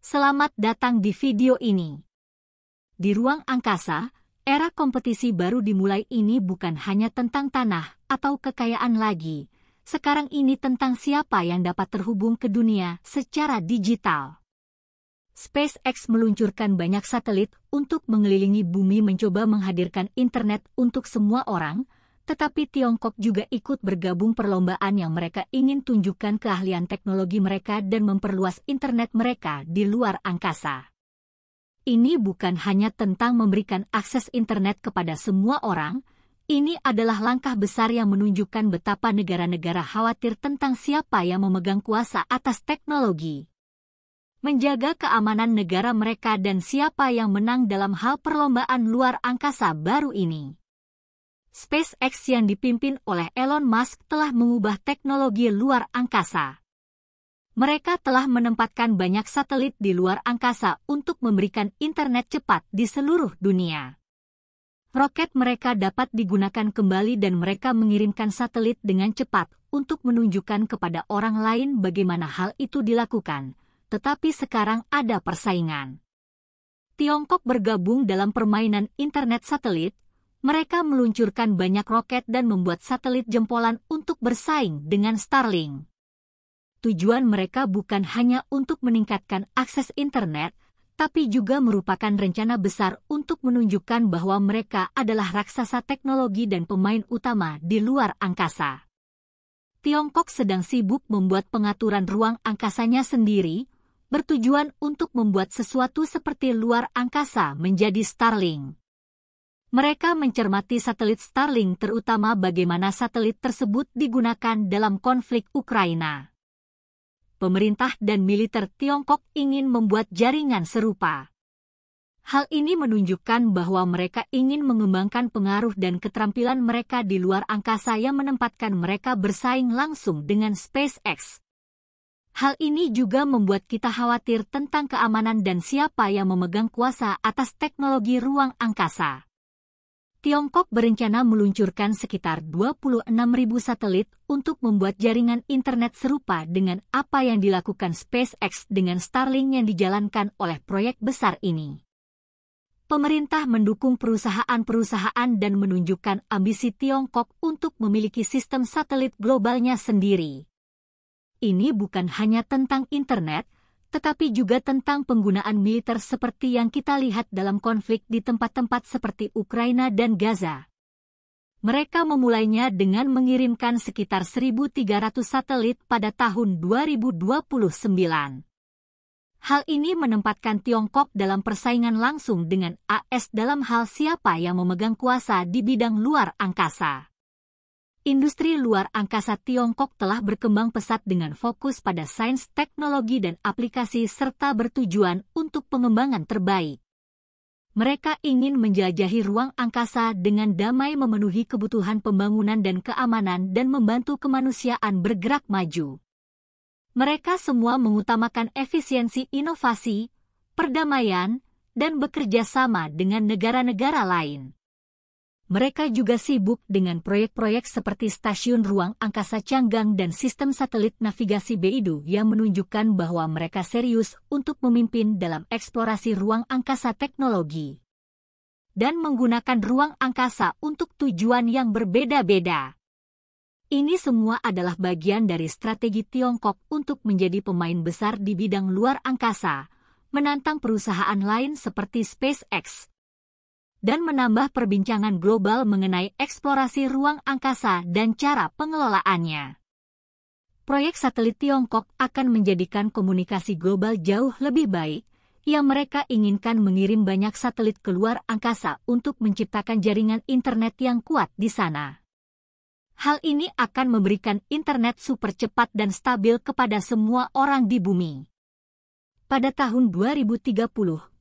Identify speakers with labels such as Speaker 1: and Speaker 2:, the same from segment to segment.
Speaker 1: Selamat datang di video ini. Di ruang angkasa, era kompetisi baru dimulai. Ini bukan hanya tentang tanah atau kekayaan lagi. Sekarang ini tentang siapa yang dapat terhubung ke dunia secara digital. SpaceX meluncurkan banyak satelit untuk mengelilingi bumi mencoba menghadirkan internet untuk semua orang, tetapi Tiongkok juga ikut bergabung perlombaan yang mereka ingin tunjukkan keahlian teknologi mereka dan memperluas internet mereka di luar angkasa. Ini bukan hanya tentang memberikan akses internet kepada semua orang, ini adalah langkah besar yang menunjukkan betapa negara-negara khawatir tentang siapa yang memegang kuasa atas teknologi. Menjaga keamanan negara mereka dan siapa yang menang dalam hal perlombaan luar angkasa baru ini. SpaceX yang dipimpin oleh Elon Musk telah mengubah teknologi luar angkasa. Mereka telah menempatkan banyak satelit di luar angkasa untuk memberikan internet cepat di seluruh dunia. Roket mereka dapat digunakan kembali dan mereka mengirimkan satelit dengan cepat untuk menunjukkan kepada orang lain bagaimana hal itu dilakukan, tetapi sekarang ada persaingan. Tiongkok bergabung dalam permainan internet satelit. Mereka meluncurkan banyak roket dan membuat satelit jempolan untuk bersaing dengan Starlink. Tujuan mereka bukan hanya untuk meningkatkan akses internet, tapi juga merupakan rencana besar untuk menunjukkan bahwa mereka adalah raksasa teknologi dan pemain utama di luar angkasa. Tiongkok sedang sibuk membuat pengaturan ruang angkasanya sendiri, bertujuan untuk membuat sesuatu seperti luar angkasa menjadi Starlink. Mereka mencermati satelit Starlink terutama bagaimana satelit tersebut digunakan dalam konflik Ukraina. Pemerintah dan militer Tiongkok ingin membuat jaringan serupa. Hal ini menunjukkan bahwa mereka ingin mengembangkan pengaruh dan keterampilan mereka di luar angkasa yang menempatkan mereka bersaing langsung dengan SpaceX. Hal ini juga membuat kita khawatir tentang keamanan dan siapa yang memegang kuasa atas teknologi ruang angkasa. Tiongkok berencana meluncurkan sekitar 26.000 satelit untuk membuat jaringan internet serupa dengan apa yang dilakukan SpaceX dengan Starlink yang dijalankan oleh proyek besar ini. Pemerintah mendukung perusahaan-perusahaan dan menunjukkan ambisi Tiongkok untuk memiliki sistem satelit globalnya sendiri. Ini bukan hanya tentang internet, tetapi juga tentang penggunaan militer seperti yang kita lihat dalam konflik di tempat-tempat seperti Ukraina dan Gaza. Mereka memulainya dengan mengirimkan sekitar 1.300 satelit pada tahun 2029. Hal ini menempatkan Tiongkok dalam persaingan langsung dengan AS dalam hal siapa yang memegang kuasa di bidang luar angkasa. Industri luar angkasa Tiongkok telah berkembang pesat dengan fokus pada sains, teknologi, dan aplikasi serta bertujuan untuk pengembangan terbaik. Mereka ingin menjelajahi ruang angkasa dengan damai, memenuhi kebutuhan pembangunan dan keamanan, dan membantu kemanusiaan bergerak maju. Mereka semua mengutamakan efisiensi, inovasi, perdamaian, dan bekerja sama dengan negara-negara lain. Mereka juga sibuk dengan proyek-proyek seperti stasiun ruang angkasa Chang'e dan sistem satelit navigasi Beidou yang menunjukkan bahwa mereka serius untuk memimpin dalam eksplorasi ruang angkasa teknologi dan menggunakan ruang angkasa untuk tujuan yang berbeda-beda. Ini semua adalah bagian dari strategi Tiongkok untuk menjadi pemain besar di bidang luar angkasa, menantang perusahaan lain seperti SpaceX, dan menambah perbincangan global mengenai eksplorasi ruang angkasa dan cara pengelolaannya. Proyek satelit Tiongkok akan menjadikan komunikasi global jauh lebih baik, yang mereka inginkan mengirim banyak satelit ke luar angkasa untuk menciptakan jaringan internet yang kuat di sana. Hal ini akan memberikan internet super cepat dan stabil kepada semua orang di bumi. Pada tahun 2030,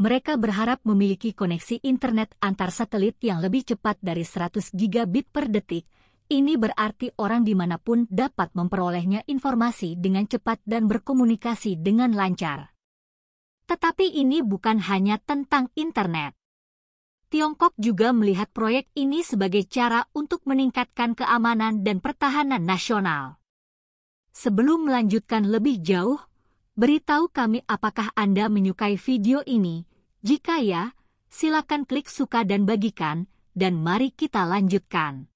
Speaker 1: mereka berharap memiliki koneksi internet antar satelit yang lebih cepat dari 100 gigabit per detik. Ini berarti orang dimanapun dapat memperolehnya informasi dengan cepat dan berkomunikasi dengan lancar. Tetapi ini bukan hanya tentang internet. Tiongkok juga melihat proyek ini sebagai cara untuk meningkatkan keamanan dan pertahanan nasional. Sebelum melanjutkan lebih jauh, Beritahu kami apakah Anda menyukai video ini. Jika ya, silakan klik suka dan bagikan, dan mari kita lanjutkan.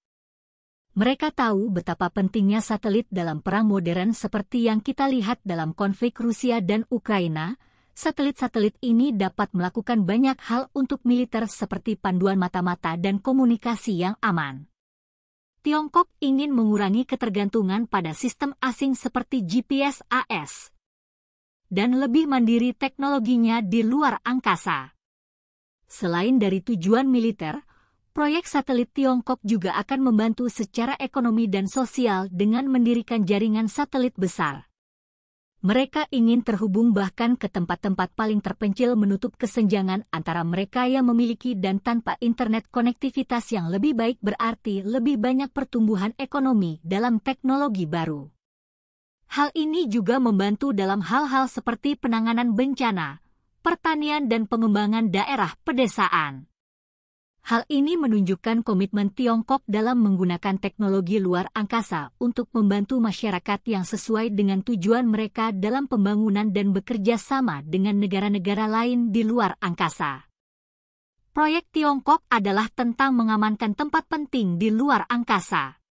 Speaker 1: Mereka tahu betapa pentingnya satelit dalam perang modern seperti yang kita lihat dalam konflik Rusia dan Ukraina. Satelit-satelit ini dapat melakukan banyak hal untuk militer seperti panduan mata-mata dan komunikasi yang aman. Tiongkok ingin mengurangi ketergantungan pada sistem asing seperti GPS AS dan lebih mandiri teknologinya di luar angkasa. Selain dari tujuan militer, proyek satelit Tiongkok juga akan membantu secara ekonomi dan sosial dengan mendirikan jaringan satelit besar. Mereka ingin terhubung bahkan ke tempat-tempat paling terpencil, menutup kesenjangan antara mereka yang memiliki dan tanpa internet. Konektivitas yang lebih baik berarti lebih banyak pertumbuhan ekonomi dalam teknologi baru. Hal ini juga membantu dalam hal-hal seperti penanganan bencana, pertanian dan pengembangan daerah pedesaan. Hal ini menunjukkan komitmen Tiongkok dalam menggunakan teknologi luar angkasa untuk membantu masyarakat yang sesuai dengan tujuan mereka dalam pembangunan dan bekerja sama dengan negara-negara lain di luar angkasa. Proyek Tiongkok adalah tentang mengamankan tempat penting di luar angkasa.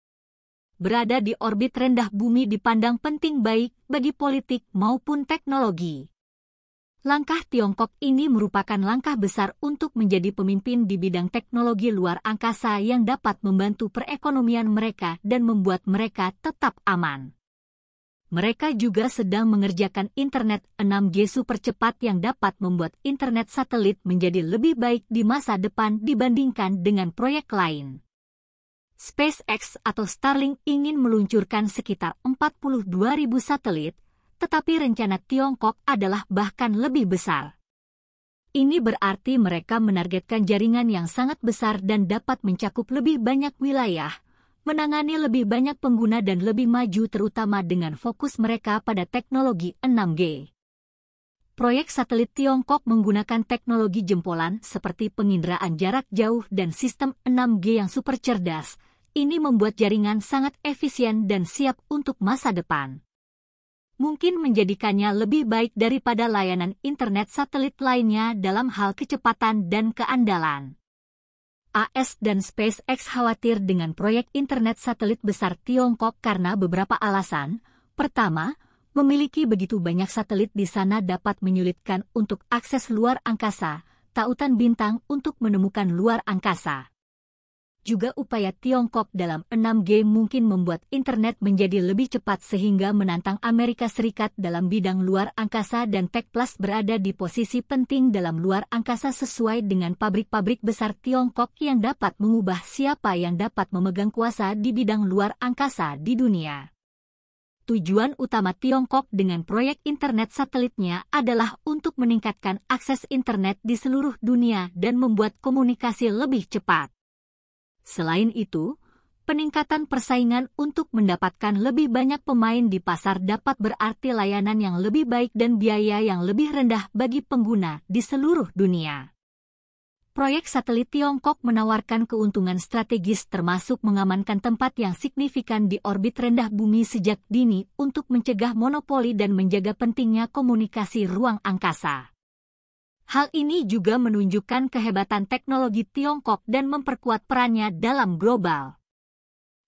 Speaker 1: Berada di orbit rendah bumi dipandang penting baik bagi politik maupun teknologi. Langkah Tiongkok ini merupakan langkah besar untuk menjadi pemimpin di bidang teknologi luar angkasa yang dapat membantu perekonomian mereka dan membuat mereka tetap aman. Mereka juga sedang mengerjakan internet 6G super cepat yang dapat membuat internet satelit menjadi lebih baik di masa depan dibandingkan dengan proyek lain. SpaceX atau Starlink ingin meluncurkan sekitar 42.000 satelit, tetapi rencana Tiongkok adalah bahkan lebih besar. Ini berarti mereka menargetkan jaringan yang sangat besar dan dapat mencakup lebih banyak wilayah, menangani lebih banyak pengguna dan lebih maju terutama dengan fokus mereka pada teknologi 6G. Proyek satelit Tiongkok menggunakan teknologi jempolan seperti penginderaan jarak jauh dan sistem 6G yang super cerdas. Ini membuat jaringan sangat efisien dan siap untuk masa depan. Mungkin menjadikannya lebih baik daripada layanan internet satelit lainnya dalam hal kecepatan dan keandalan. AS dan SpaceX khawatir dengan proyek internet satelit besar Tiongkok karena beberapa alasan. Pertama, memiliki begitu banyak satelit di sana dapat menyulitkan untuk akses luar angkasa, tautan bintang untuk menemukan luar angkasa. Juga upaya Tiongkok dalam 6G mungkin membuat internet menjadi lebih cepat sehingga menantang Amerika Serikat dalam bidang luar angkasa dan TechPlus berada di posisi penting dalam luar angkasa sesuai dengan pabrik-pabrik besar Tiongkok yang dapat mengubah siapa yang dapat memegang kuasa di bidang luar angkasa di dunia. Tujuan utama Tiongkok dengan proyek internet satelitnya adalah untuk meningkatkan akses internet di seluruh dunia dan membuat komunikasi lebih cepat. Selain itu, peningkatan persaingan untuk mendapatkan lebih banyak pemain di pasar dapat berarti layanan yang lebih baik dan biaya yang lebih rendah bagi pengguna di seluruh dunia. Proyek satelit Tiongkok menawarkan keuntungan strategis termasuk mengamankan tempat yang signifikan di orbit rendah bumi sejak dini untuk mencegah monopoli dan menjaga pentingnya komunikasi ruang angkasa. Hal ini juga menunjukkan kehebatan teknologi Tiongkok dan memperkuat perannya dalam global.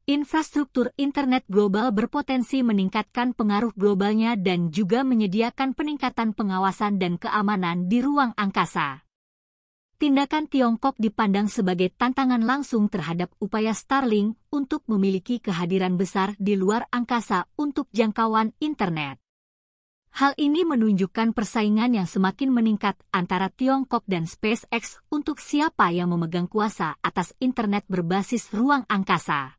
Speaker 1: Infrastruktur internet global berpotensi meningkatkan pengaruh globalnya dan juga menyediakan peningkatan pengawasan dan keamanan di ruang angkasa. Tindakan Tiongkok dipandang sebagai tantangan langsung terhadap upaya Starlink untuk memiliki kehadiran besar di luar angkasa untuk jangkauan internet. Hal ini menunjukkan persaingan yang semakin meningkat antara Tiongkok dan SpaceX untuk siapa yang memegang kuasa atas internet berbasis ruang angkasa.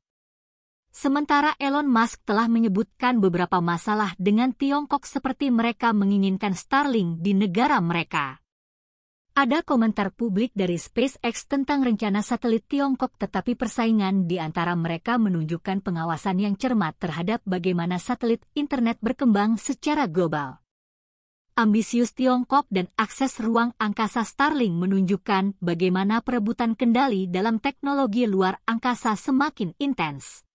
Speaker 1: Sementara Elon Musk telah menyebutkan beberapa masalah dengan Tiongkok seperti mereka menginginkan Starlink di negara mereka. Ada komentar publik dari SpaceX tentang rencana satelit Tiongkok tetapi persaingan di antara mereka menunjukkan pengawasan yang cermat terhadap bagaimana satelit internet berkembang secara global. Ambisius Tiongkok dan akses ruang angkasa Starlink menunjukkan bagaimana perebutan kendali dalam teknologi luar angkasa semakin intens.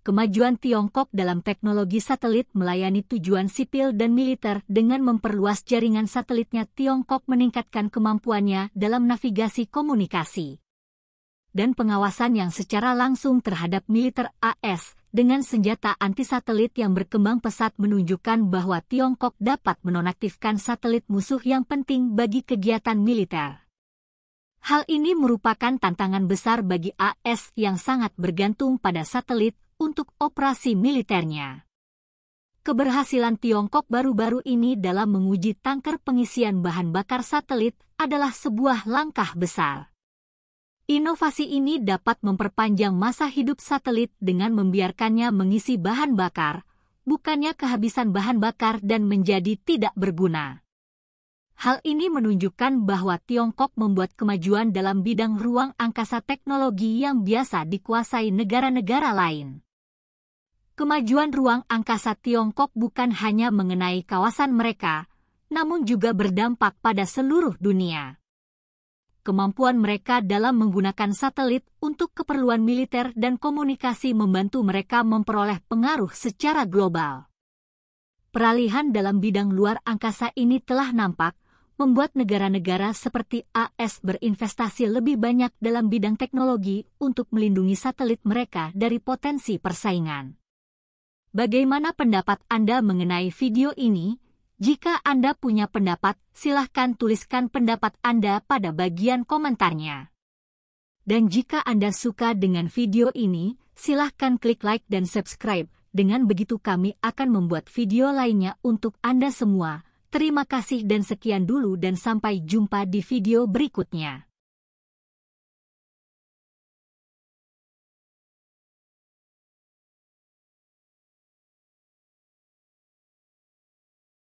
Speaker 1: Kemajuan Tiongkok dalam teknologi satelit melayani tujuan sipil dan militer dengan memperluas jaringan satelitnya. Tiongkok meningkatkan kemampuannya dalam navigasi komunikasi dan pengawasan yang secara langsung terhadap militer AS dengan senjata anti-satelit yang berkembang pesat menunjukkan bahwa Tiongkok dapat menonaktifkan satelit musuh yang penting bagi kegiatan militer. Hal ini merupakan tantangan besar bagi AS yang sangat bergantung pada satelit untuk operasi militernya. Keberhasilan Tiongkok baru-baru ini dalam menguji tangker pengisian bahan bakar satelit adalah sebuah langkah besar. Inovasi ini dapat memperpanjang masa hidup satelit dengan membiarkannya mengisi bahan bakar, bukannya kehabisan bahan bakar dan menjadi tidak berguna. Hal ini menunjukkan bahwa Tiongkok membuat kemajuan dalam bidang ruang angkasa, teknologi yang biasa dikuasai negara-negara lain. Kemajuan ruang angkasa Tiongkok bukan hanya mengenai kawasan mereka, namun juga berdampak pada seluruh dunia. Kemampuan mereka dalam menggunakan satelit untuk keperluan militer dan komunikasi membantu mereka memperoleh pengaruh secara global. Peralihan dalam bidang luar angkasa ini telah nampak, membuat negara-negara seperti AS berinvestasi lebih banyak dalam bidang teknologi untuk melindungi satelit mereka dari potensi persaingan. Bagaimana pendapat Anda mengenai video ini? Jika Anda punya pendapat, silahkan tuliskan pendapat Anda pada bagian komentarnya. Dan jika Anda suka dengan video ini, silahkan klik like dan subscribe. Dengan begitu kami akan membuat video lainnya untuk Anda semua. Terima kasih dan sekian dulu dan sampai jumpa di video berikutnya.